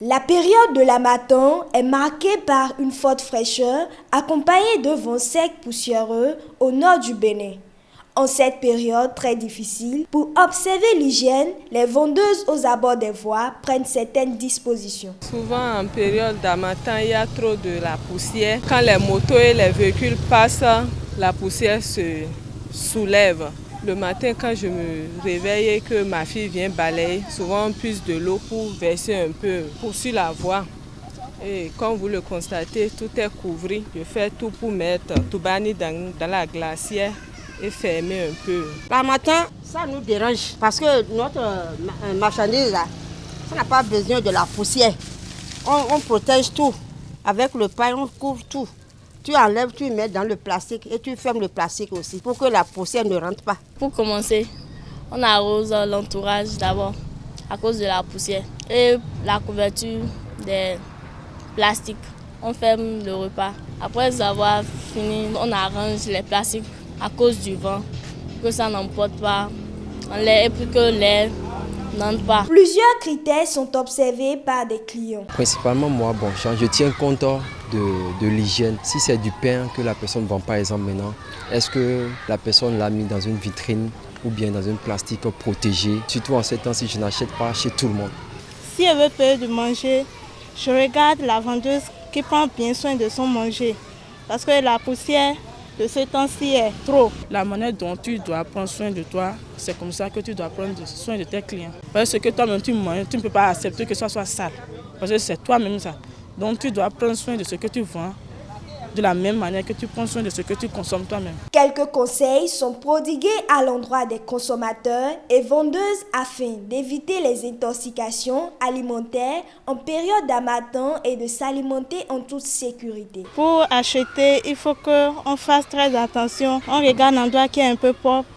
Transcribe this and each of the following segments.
La période de l'harmattan est marquée par une forte fraîcheur accompagnée de vents secs poussiéreux au nord du Bénin. En cette période très difficile, pour observer l'hygiène, les vendeuses aux abords des voies prennent certaines dispositions. Souvent en période d'harmattan, il y a trop de la poussière. Quand les motos et les véhicules passent, la poussière se soulève. Le matin, quand je me réveille et que ma fille vient balayer, souvent on puise de l'eau pour verser un peu sur la voie. Et comme vous le constatez, tout est couvert. Je fais tout pour mettre tout banni dans la glacière et fermer un peu. L'harmattan, ça nous dérange parce que notre marchandise, là, ça n'a pas besoin de la poussière. On protège tout. Avec le paille, on couvre tout. Tu enlèves, tu mets dans le plastique et tu fermes le plastique aussi pour que la poussière ne rentre pas. Pour commencer, on arrose l'entourage d'abord à cause de la poussière et la couverture des plastiques. On ferme le repas. Après avoir fini, on arrange les plastiques à cause du vent, pour que ça n'emporte pas en l'air et pour que l'air n'entre pas. Plusieurs critères sont observés par des clients. Principalement moi, je tiens compte de l'hygiène. Si c'est du pain que la personne vend par exemple maintenant, est-ce que la personne l'a mis dans une vitrine ou bien dans un plastique protégé? Surtout en ces temps-ci, je n'achète pas chez tout le monde. Si elle veut payer de manger, je regarde la vendeuse qui prend bien soin de son manger. Parce que la poussière de ce temps-ci est trop. La manière dont tu dois prendre soin de toi, c'est comme ça que tu dois prendre soin de tes clients. Parce que toi-même tu manges, tu ne peux pas accepter que ça soit sale. Parce que c'est toi-même ça. Donc tu dois prendre soin de ce que tu vends, de la même manière que tu prends soin de ce que tu consommes toi-même. Quelques conseils sont prodigués à l'endroit des consommateurs et vendeuses afin d'éviter les intoxications alimentaires en période d'harmattan et de s'alimenter en toute sécurité. Pour acheter, il faut qu'on fasse très attention. On regarde l'endroit qui est un peu propre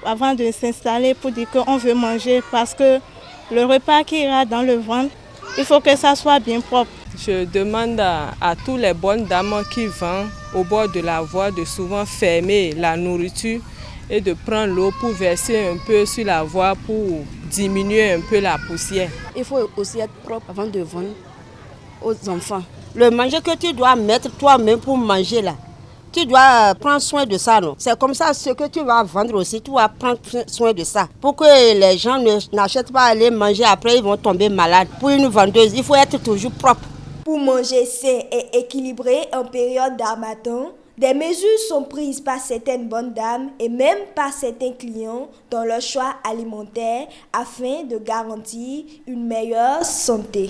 avant de s'installer pour dire qu'on veut manger parce que le repas qui ira dans le ventre, il faut que ça soit bien propre. Je demande à toutes les bonnes dames qui vendent au bord de la voie de souvent fermer la nourriture et de prendre l'eau pour verser un peu sur la voie pour diminuer un peu la poussière. Il faut aussi être propre avant de vendre aux enfants. Le manger que tu dois mettre toi-même pour manger là, tu dois prendre soin de ça. Non? C'est comme ça ce que tu vas vendre aussi, tu vas prendre soin de ça. Pour que les gens n'achètent pas à aller manger, après ils vont tomber malades. Pour une vendeuse, il faut être toujours propre. Pour manger sain et équilibré en période d'harmattan, des mesures sont prises par certaines bonnes dames et même par certains clients dans leur choix alimentaire afin de garantir une meilleure santé.